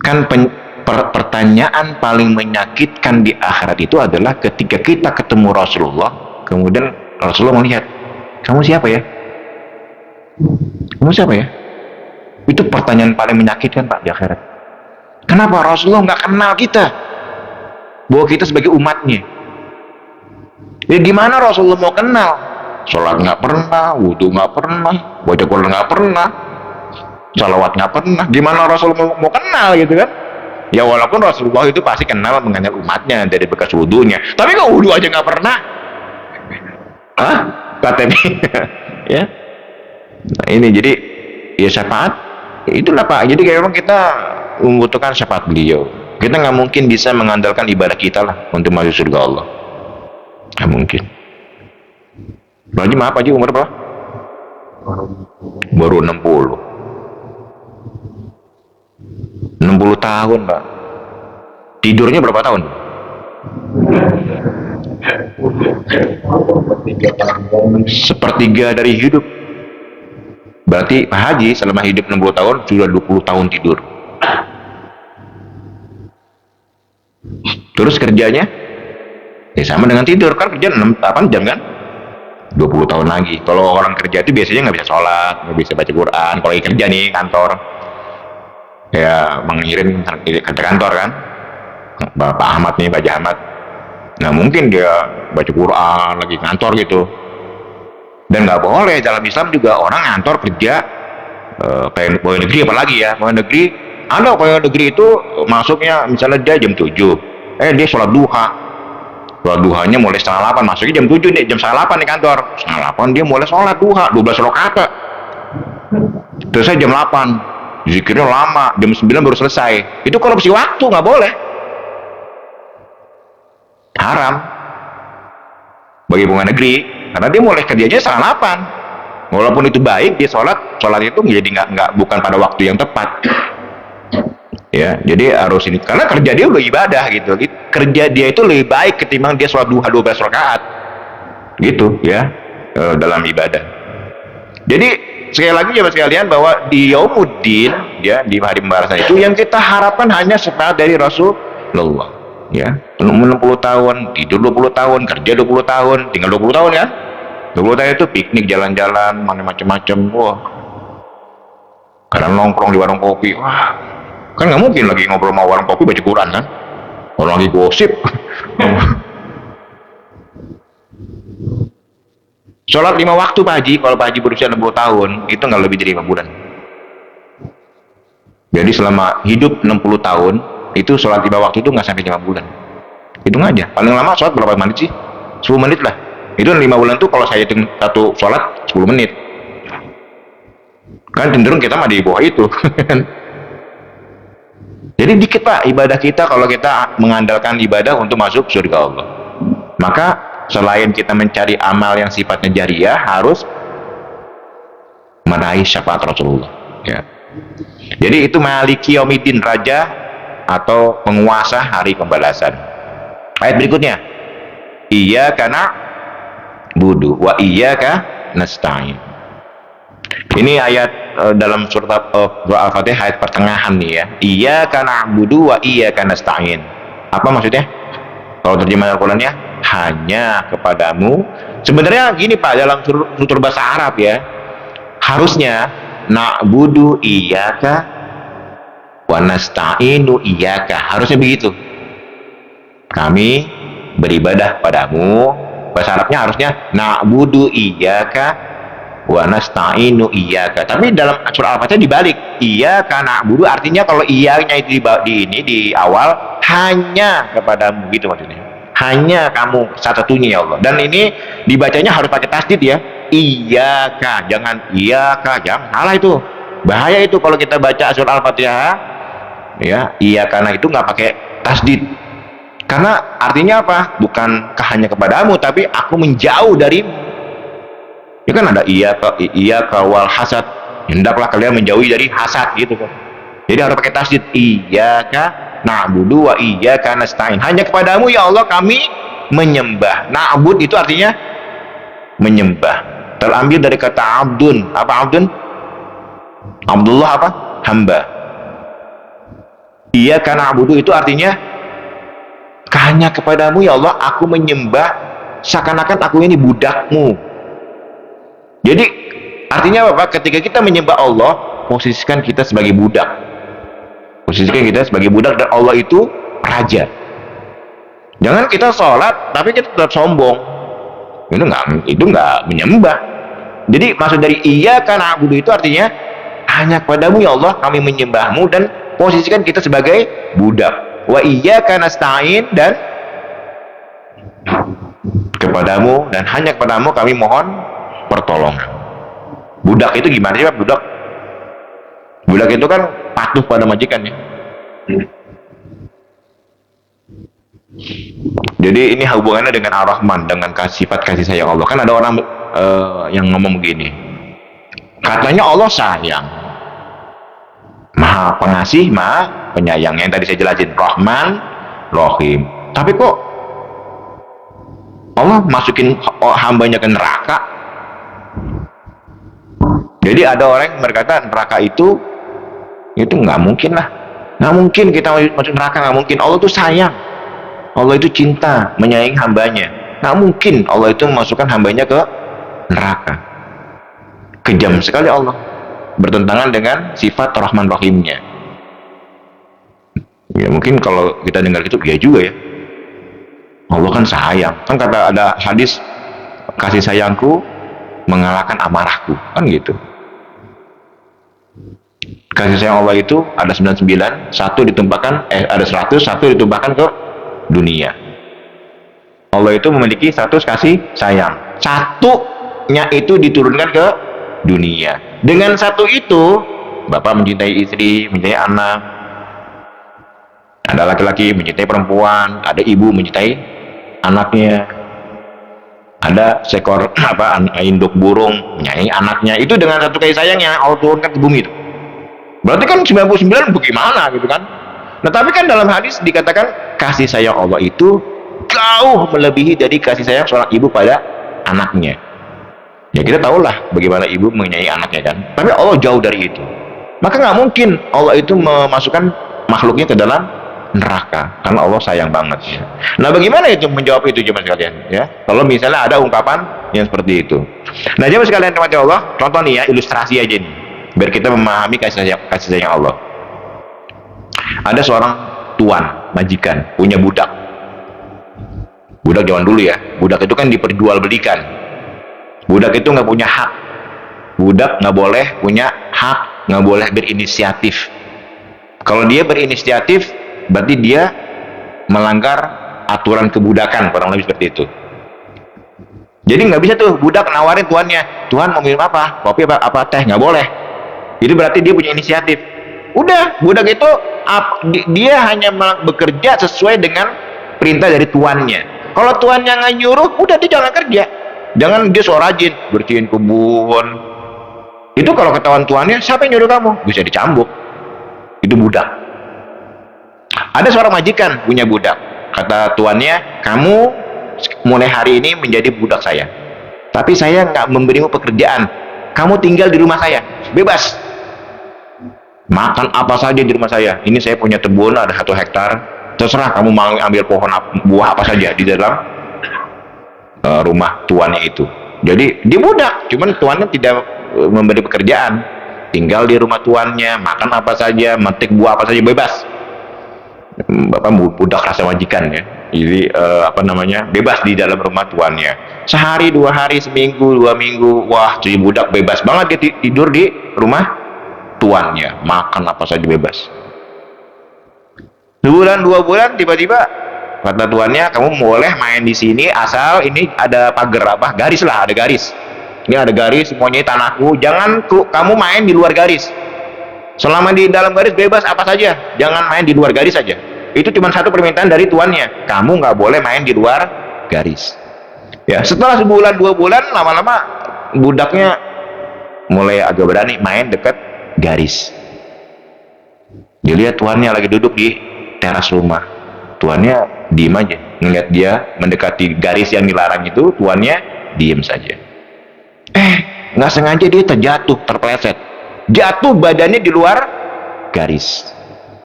Kan pertanyaan paling menyakitkan di akhirat itu adalah ketika kita ketemu Rasulullah, kemudian Rasulullah melihat, kamu siapa ya? Kamu siapa ya? Itu pertanyaan paling menyakitkan Pak di akhirat. Kenapa Rasulullah nggak kenal kita? Bahwa kita sebagai umatnya. Ya gimana Rasulullah mau kenal? Sholat nggak pernah, wudhu nggak pernah, baca Quran nggak pernah, salawat nggak pernah. Gimana Rasulullah mau kenal gitu kan? Ya walaupun Rasulullah itu pasti kenal mengenal umatnya dari bekas wudhunya. Tapi kok wudhu aja nggak pernah? Hah? Katanya. Ya. Nah, ini jadi ya syafaat. Ya itulah Pak. Jadi kayak memang kita membutuhkan syafaat beliau. Kita nggak mungkin bisa mengandalkan ibadah kita lah untuk masuk surga Allah. Nggak mungkin. Haji maaf Haji umur berapa? Baru 60. 60 tahun Pak. Tidurnya berapa tahun? Sepertiga dari hidup. Berarti Pak Haji selama hidup 60 tahun sudah 20 tahun tidur. Terus kerjanya ya sama dengan tidur, kan kerja 8 jam kan, 20 tahun lagi. Kalau orang kerja itu biasanya nggak bisa sholat, nggak bisa baca Quran. Kalau lagi kerja nih kantor, ya mengirim ke kantor kan, Bapak Ahmad nih, Pak Ahmad, nah mungkin dia baca Quran lagi kantor gitu. Dan nggak boleh dalam Islam juga orang kantor kerja kayak pegawai negeri, apalagi ya pegawai negeri. Ada pegawai negeri itu masuknya misalnya dia jam 7, dia sholat duha. Sholat duhanya mulai setengah 8, masuknya jam 7 nih, jam setengah 8 di kantor. Setengah 8 dia mulai sholat duha, 12 rakaat. Terus saya jam 8, zikirnya lama, jam 9 baru selesai. Itu korupsi waktu, nggak boleh. Haram bagi pegawai negeri, karena dia mulai kerjanya setengah 8. Walaupun itu baik, dia sholat itu menjadi nggak bukan pada waktu yang tepat. Ya, jadi harus ini, karena kerja dia udah ibadah gitu. Kerja dia itu lebih baik ketimbang dia sholat duha 12 rakaat gitu ya, dalam ibadah. Jadi sekali lagi ya sekalian, bahwa di Yaumuddin ya, di hari pembalasan itu yang kita harapkan hanya syafaat dari Rasulullah ya. 60 tahun tidur, 20 tahun kerja, 20 tahun tinggal 20 tahun ya. 20 tahun itu piknik, jalan-jalan, macam-macam. Wah, kadang nongkrong di warung kopi. Wah, kan nggak mungkin lagi ngobrol sama warung kopi baca Quran kan, orang lagi gosip. Sholat 5 waktu Pak Haji, kalau Pak Haji berusia 60 tahun itu nggak lebih dari 5 bulan. Jadi selama hidup 60 tahun itu sholat 5 waktu itu nggak sampai 5 bulan. Hitung aja, paling lama sholat berapa menit sih? 10 menit lah. Itu 5 bulan tuh kalau saya hitung satu sholat 10 menit. Kan cenderung kita mah di bawah itu. Jadi dikit Pak ibadah kita kalau kita mengandalkan ibadah untuk masuk surga Allah. Maka selain kita mencari amal yang sifatnya jariah, harus meraih syafaat Rasulullah ya. Jadi itu Maliki Yaumiddin, raja atau penguasa hari pembalasan. Ayat berikutnya, iyyaka na'budu wa iyyaka nasta'in. Ini ayat dalam surat Al-Fatihah, ayat pertengahan nih ya. Iyyaka na'budu wa iyyaka nasta'in. Apa maksudnya? Kalau terjemahan Al-Qur'annya, hanya kepadamu. Sebenarnya gini Pak, dalam tutur bahasa Arab ya, harusnya na'budu iyyaka wa nasta'inu iyyaka, harusnya begitu. Kami beribadah padamu. Bahasa Arabnya harusnya na'budu iyyaka wa nasta'inu iyyaka. Tapi dalam surah Al-Fatihah dibalik, iyyaka na'budu, artinya kalau iyanya itu di awal, hanya kepadamu gitu maksudnya. Hanya kamu satu-satunya ya Allah. Dan ini dibacanya harus pakai tasdid ya. Iyyaka, jangan iyyaka, jangan salah itu. Bahaya itu kalau kita baca surah Al-Fatihah ya, iyyaka itu nggak pakai tasdid. Karena artinya apa? Bukan hanya kepadamu, tapi aku menjauh darimu. Ya kan ada iyyaka wal hasad, hendaklah kalian menjauhi dari hasad gitu kan. Jadi harus pakai tasdid, iyyaka na'budu wa iyyaka nasta'in, hanya kepadamu ya Allah kami menyembah. Na'bud itu artinya menyembah, terambil dari kata abdun. Apa abdun? Abdullah apa? Hamba. Iyyaka na'budu itu artinya hanya kepadamu ya Allah aku menyembah, seakan-akan aku ini budakmu. Jadi artinya apa? Ketika kita menyembah Allah, posisikan kita sebagai budak. Posisikan kita sebagai budak dan Allah itu raja. Jangan kita sholat tapi kita tetap sombong. Itu nggak menyembah. Jadi maksud dari iyyaka na'budu itu artinya hanya kepadamu ya Allah kami menyembahmu, dan posisikan kita sebagai budak. Wa iyyaka nasta'in, dan kepadamu dan hanya kepadamu kami mohon pertolongan. Budak itu gimana sih Pak? Budak itu kan patuh pada majikannya. Jadi ini hubungannya dengan Ar-Rahman, dengan sifat kasih sayang Allah. Kan ada orang yang ngomong begini, katanya Allah sayang, maha pengasih, maha penyayang, yang tadi saya jelasin, Rahman, Rahim. Tapi kok Allah masukin hambanya ke neraka? Jadi ada orang yang berkata neraka itu nggak mungkin lah, nggak mungkin kita masuk neraka, nggak mungkin. Allah itu sayang, Allah itu cinta, menyayangi hambanya. Nggak mungkin Allah itu memasukkan hambanya ke neraka. Kejam sekali Allah, bertentangan dengan sifat Rahman Rahimnya. Ya mungkin kalau kita dengar gitu, ya juga ya, Allah kan sayang. Kan kata ada hadis, kasih sayangku mengalahkan amarahku, kan gitu. Kasih sayang Allah itu ada 99, satu ditumpahkan, ada 100, satu ditumpahkan ke dunia. Allah itu memiliki 100 kasih sayang, satunya itu diturunkan ke dunia. Dengan satu itu, bapak mencintai istri, mencintai anak, ada laki-laki mencintai perempuan, ada ibu mencintai anaknya, ada seekor induk burung menyayangi anaknya. Itu dengan satu kasih sayang yang Allah turunkan ke bumi itu. Berarti kan 99 bagaimana gitu kan. Nah tapi kan dalam hadis dikatakan kasih sayang Allah itu jauh melebihi dari kasih sayang seorang ibu pada anaknya. Ya kita tahulah bagaimana ibu menyayangi anaknya kan. Tapi Allah jauh dari itu. Maka nggak mungkin Allah itu memasukkan makhluknya ke dalam neraka, karena Allah sayang banget ya. Nah bagaimana itu menjawab itu jemaah sekalian ya, kalau misalnya ada ungkapan yang seperti itu. Nah jemaah sekalian rahmati Allah, contoh nih ya, ilustrasi aja nih biar kita memahami kasih sayang Allah. Ada seorang tuan majikan punya budak. Budak zaman dulu ya, budak itu kan diperjualbelikan. Budak itu nggak punya hak, budak nggak boleh punya hak, nggak boleh berinisiatif. Kalau dia berinisiatif berarti dia melanggar aturan kebudakan, kurang lebih seperti itu. Jadi nggak bisa tuh budak nawarin tuannya, Tuhan mau minum apa, kopi apa teh, nggak boleh. Itu berarti dia punya inisiatif. Udah, budak itu dia hanya bekerja sesuai dengan perintah dari tuannya. Kalau tuannya nggak nyuruh, udah dia jangan kerja. Jangan dia so rajin bersihin kebun. Itu kalau ketahuan tuannya, siapa yang nyuruh kamu? Bisa dicambuk. Itu budak. Ada seorang majikan punya budak. Kata tuannya, kamu mulai hari ini menjadi budak saya. Tapi saya nggak memberimu pekerjaan. Kamu tinggal di rumah saya, bebas. Makan apa saja di rumah saya. Ini saya punya kebun ada 1 hektar. Terserah kamu mau ambil pohon buah apa saja di dalam rumah tuannya itu. Jadi dia budak, cuman tuannya tidak memberi pekerjaan. Tinggal di rumah tuannya, makan apa saja, metik buah apa saja, bebas. Bapak budak rasa majikan ya. Jadi bebas di dalam rumah tuannya. Sehari, 2 hari, seminggu, 2 minggu, wah jadi budak bebas banget, dia tidur di rumah tuannya, makan apa saja bebas. Sebulan 2 bulan tiba-tiba kata tuannya, kamu boleh main di sini asal ini ada pagar garis lah, ada garis. Ini ada garis, semuanya tanahku. Jangan kamu main di luar garis. Selama di dalam garis bebas apa saja, jangan main di luar garis saja. Itu cuma satu permintaan dari tuannya, kamu nggak boleh main di luar garis. Ya, setelah sebulan 2 bulan, lama-lama budaknya mulai agak berani main dekat garis. Dilihat tuannya lagi duduk di teras rumah. Tuannya diem aja, ngeliat dia mendekati garis yang dilarang itu, tuannya diem saja. Nggak sengaja dia terjatuh, terpeleset, jatuh badannya di luar garis.